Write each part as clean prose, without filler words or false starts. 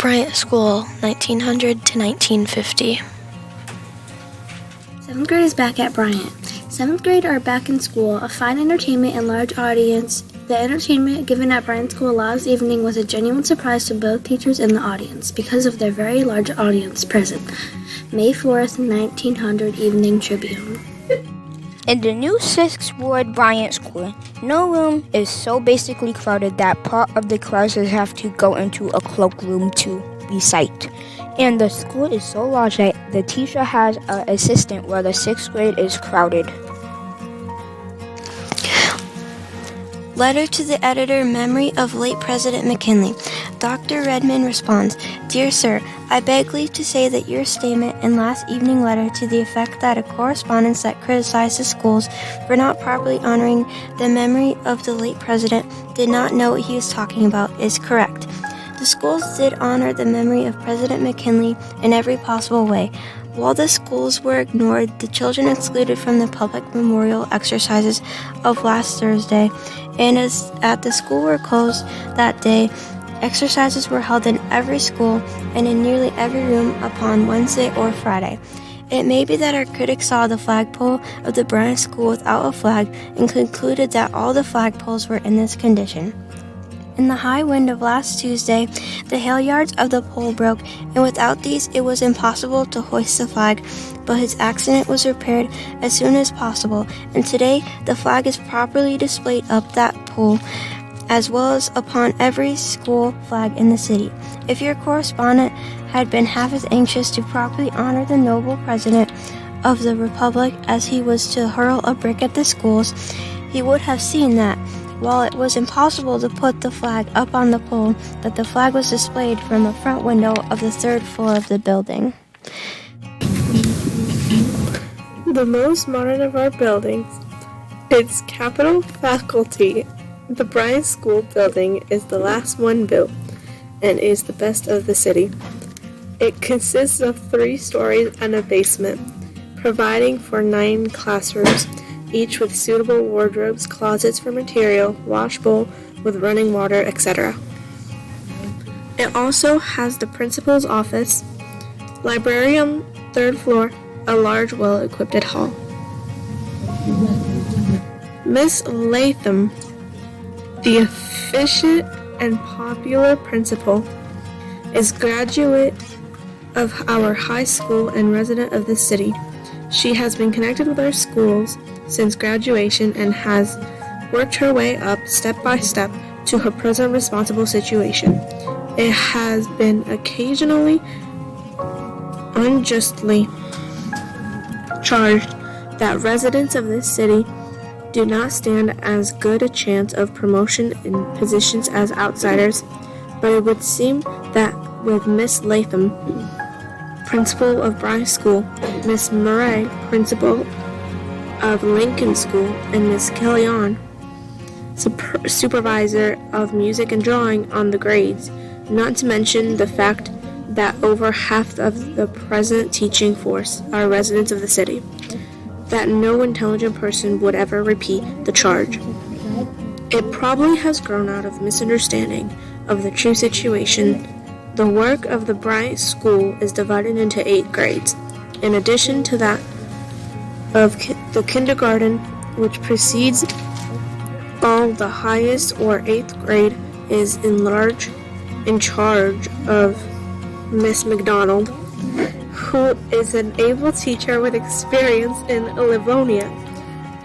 Bryant School, 1900 to 1950. 7th grade is back at Bryant. 7th grade are back in school, a fine entertainment and large audience. The entertainment given at Bryant School last evening was a genuine surprise to both teachers and the audience because of their very large audience present. May 4th, 1900 Evening Tribune. In the new 6th Ward Bryant School, no room is so basically crowded that part of the classes have to go into a cloakroom to recite. And the school is so large that the teacher has an assistant where the 6th grade is crowded. Letter to the editor, memory of late President McKinley. Dr. Redmond responds, Dear Sir, I beg leave to say that your statement in last evening letter to the effect that a correspondence that criticized the schools for not properly honoring the memory of the late president did not know what he was talking about is correct. The schools did honor the memory of President McKinley in every possible way. While the schools were ignored, the children excluded from the public memorial exercises of last Thursday, and as at the school were closed that day, exercises were held in every school and in nearly every room upon Wednesday or Friday. It may be that our critics saw the flagpole of the Bryant School without a flag and concluded that all the flagpoles were in this condition. In the high wind of last Tuesday, the halyards of the pole broke, and without these it was impossible to hoist the flag, but his accident was repaired as soon as possible, and today the flag is properly displayed up that pole, as well as upon every school flag in the city. If your correspondent had been half as anxious to properly honor the noble President of the Republic as he was to hurl a brick at the schools, he would have seen that, while it was impossible to put the flag up on the pole, that the flag was displayed from the front window of the 3rd floor of the building. The most modern of our buildings, its Capitol faculty, the Bryant School building is the last one built and is the best of the city. It consists of 3 stories and a basement, providing for 9 classrooms, each with suitable wardrobes, closets for material, wash bowl with running water, etc. It also has the principal's office, library on 3rd floor, a large, well-equipped hall. Miss Latham, the efficient and popular principal, is graduate of our high school and resident of this city. She has been connected with our schools since graduation and has worked her way up step by step to her present responsible situation. It has been occasionally unjustly charged that residents of this city do not stand as good a chance of promotion in positions as outsiders, but it would seem that with Miss Latham, principal of Bryant School, Miss Murray, principal of Lincoln School, and Miss Kellyon, supervisor of music and drawing on the grades, not to mention the fact that over half of the present teaching force are residents of the city, that no intelligent person would ever repeat the charge. It probably has grown out of misunderstanding of the true situation. The work of the Bryant School is divided into 8 grades. In addition to that of the kindergarten, which precedes all, the highest or 8th grade is in charge of Miss McDonald, who is an able teacher with experience in Livonia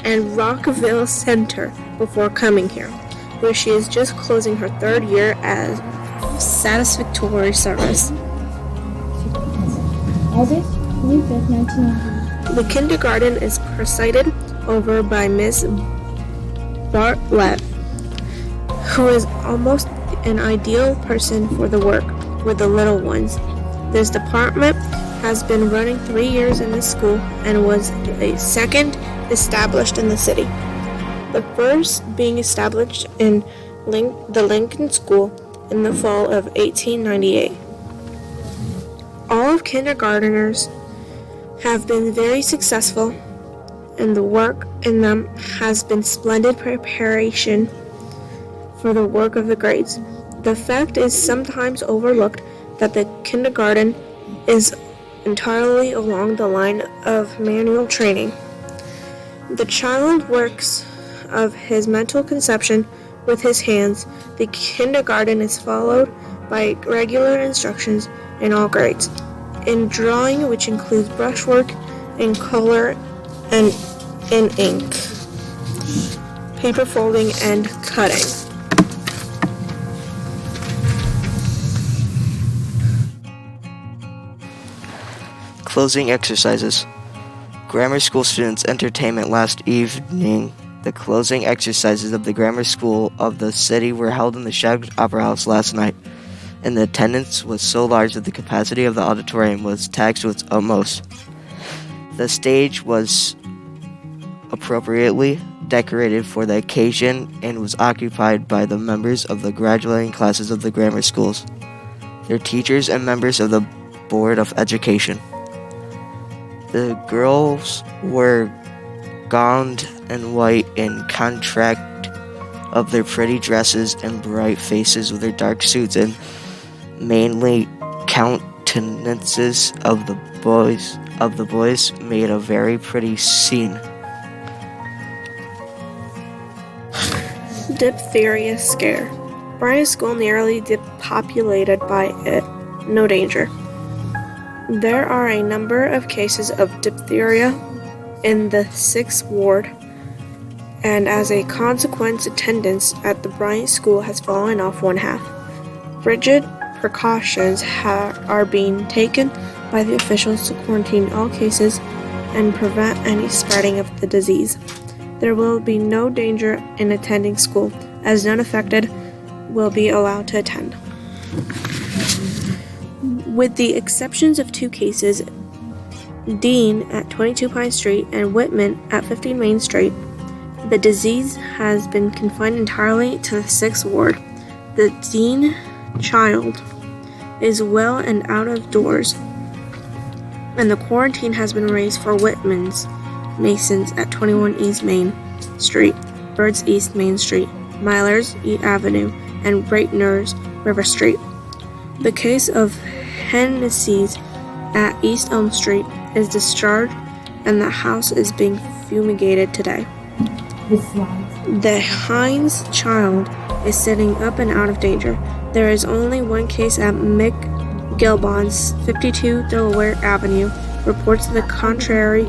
and Rockville Center before coming here, where she is just closing her 3rd year as satisfactory service. August 25th, 1900. The kindergarten is presided over by Miss Bartlett, who is almost an ideal person for the work with the little ones. This department has been running 3 years in this school and was a second established in the city. The first being established in the Lincoln School in the fall of 1898. All of kindergarteners have been very successful, and the work in them has been splendid preparation for the work of the grades. The fact is sometimes overlooked that the kindergarten is entirely along the line of manual training. The child works of his mental conception with his hands. The kindergarten is followed by regular instructions in all grades. In drawing, which includes brushwork and color and in ink, paper folding and cutting. Closing exercises. Grammar school students' entertainment last evening. The closing exercises of the grammar school of the city were held in the Shag Opera House last night, and the attendance was so large that the capacity of the auditorium was taxed to its utmost. The stage was appropriately decorated for the occasion and was occupied by the members of the graduating classes of the grammar schools, their teachers, and members of the Board of Education. The girls were gowned in white in contrast of their pretty dresses and bright faces with their dark suits, and mainly countenances of the boys made a very pretty scene. Diphtheria scare. Bryant School nearly depopulated by it. No danger. There are a number of cases of diphtheria in the 6th ward, and as a consequence, attendance at the Bryant School has fallen off one half. Rigid precautions are being taken by the officials to quarantine all cases and prevent any spreading of the disease. There will be no danger in attending school, as none affected will be allowed to attend. With the exceptions of 2 cases, Dean at 22 Pine Street and Whitman at 15 Main Street, the disease has been confined entirely to the 6th ward. The Dean child is well and out of doors, and the quarantine has been raised for Whitman's Masons at 21 East Main Street, Birds East Main Street, Milers E Avenue, and Breitner's River Street. The case of Hennessy's at East Elm Street is discharged, and the house is being fumigated today. The Hines child is sitting up and out of danger. There is only 1 case at Mick Gilbon's 52 Delaware Avenue. Reports to the contrary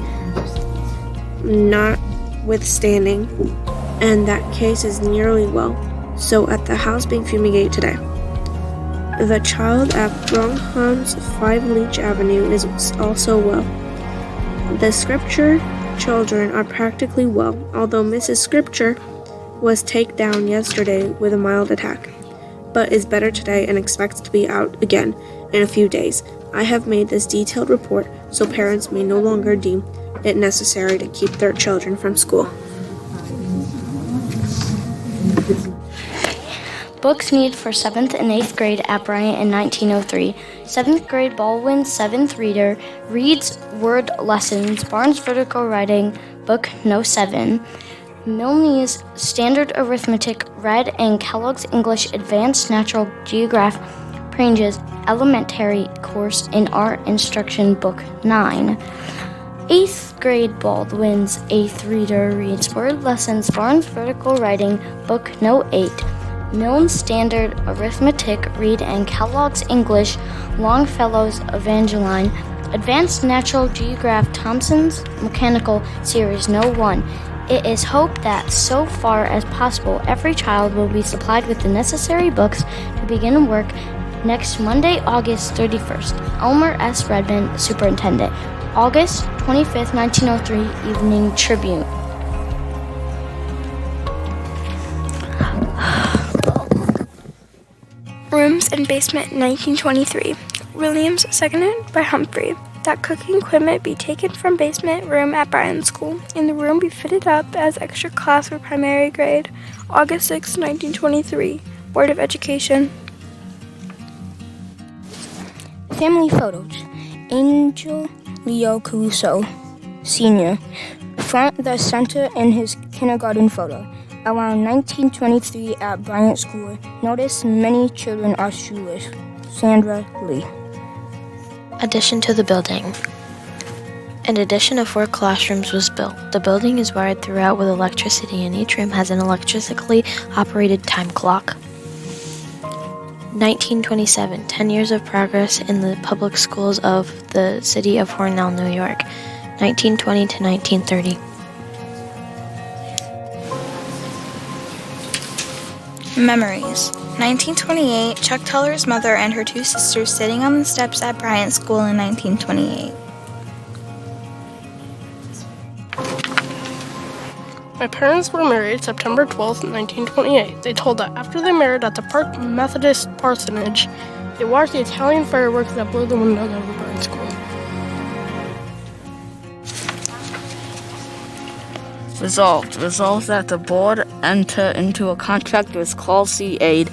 notwithstanding, and that case is nearly well. So at the house being fumigated today. The child at Brongham's 5 Leach Avenue is also well. The Scripture children are practically well, although Mrs. Scripture was taken down yesterday with a mild attack, but is better today and expects to be out again in a few days. I have made this detailed report so parents may no longer deem it necessary to keep their children from school. Books needed for 7th and 8th grade at Bryant in 1903. 7th grade Baldwin 7th reader reads word lessons, Barnes vertical writing, book no 7. Milne's standard arithmetic read, and Kellogg's English advanced natural geographic ranges elementary course in art instruction, book 9. 8th grade Baldwin's 8th reader reads word lessons, Barnes vertical writing, book no 8. Milne's standard arithmetic read, and Kellogg's English Longfellow's Evangeline advanced natural geographic Thompson's mechanical series no 1. It is hoped that so far as possible every child will be supplied with the necessary books to begin work next Monday, August 31st. Elmer S. Redmond, Superintendent. August 25th, 1903, Evening Tribune. Rooms in basement 1923. Williams, seconded by Humphrey. That cooking equipment be taken from basement room at Bryant School, and the room be fitted up as extra class for primary grade. August 6, 1923. Board of Education. Family photos. Angel Leo Caruso, Sr., front the center in his kindergarten photo. Around 1923 at Bryant School, notice many children are shoeless. Sandra Lee. Addition to the building. An addition of 4 classrooms was built. The building is wired throughout with electricity, and each room has an electrically operated time clock. 1927, 10 years of progress in the public schools of the city of Hornell, New York, 1920 to 1930. Memories. 1928, Chuck Teller's mother and her 2 sisters sitting on the steps at Bryant School in 1928. My parents were married September 12, 1928. They told that after they married at the Park Methodist Parsonage, they watched the Italian fireworks that blew the windows of the Bryant School. Resolved that the board enter into a contract with Carl C. Aid,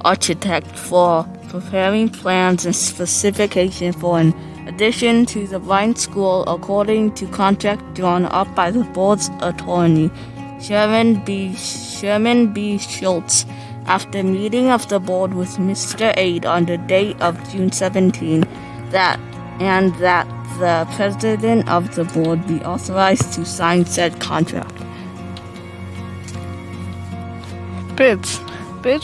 architect, for preparing plans and specifications for an addition to the Bryant School according to contract drawn up by the board's attorney, Sherman B. Schultz, after meeting of the board with Mr. Aid on the date of June 17, that the president of the board be authorized to sign said contract. Bids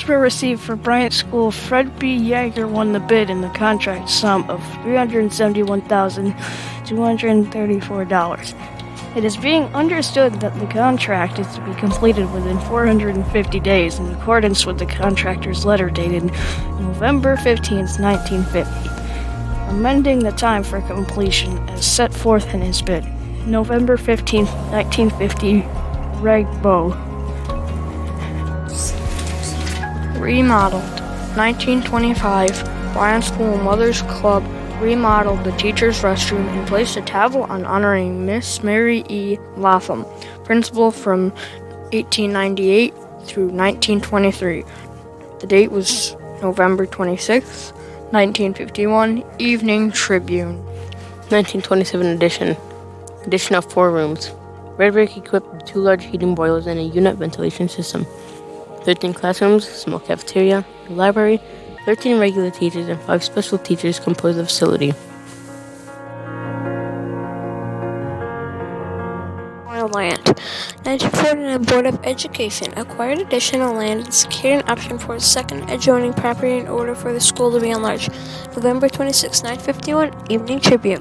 were received for Bryant School. Fred B. Yeager won the bid in the contract sum of $371,234. It is being understood that the contract is to be completed within 450 days in accordance with the contractor's letter dated November 15, 1950, amending the time for completion as set forth in his bid. November 15, 1950, Reg Bow. Remodeled. 1925, Bryant School Mothers Club remodeled the teacher's restroom and placed a tablet on honoring Miss Mary E. Latham, principal from 1898 through 1923. The date was November 26, 1951, Evening Tribune. 1927 addition of 4 rooms. Red brick equipped with 2 large heating boilers and a unit ventilation system. 13 classrooms, small cafeteria, library, 13 regular teachers, and 5 special teachers compose the facility. Land. 1949 Board of Education acquired additional land and secured an option for a second adjoining property in order for the school to be enlarged. November 26, 1951, Evening Tribune.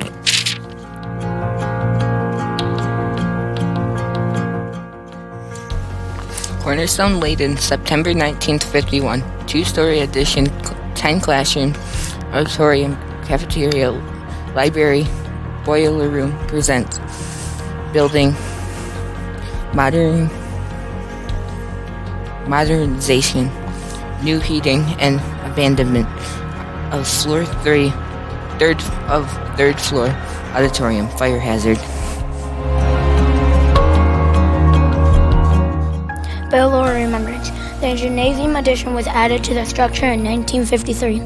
Cornerstone laid in September 1951. 2-story addition, 10 classroom, auditorium, cafeteria, library, boiler room, presents. Building modernization, new heating, and abandonment of floor 3, third floor auditorium, fire hazard. Bill Lower Remembrance. The gymnasium addition was added to the structure in 1953.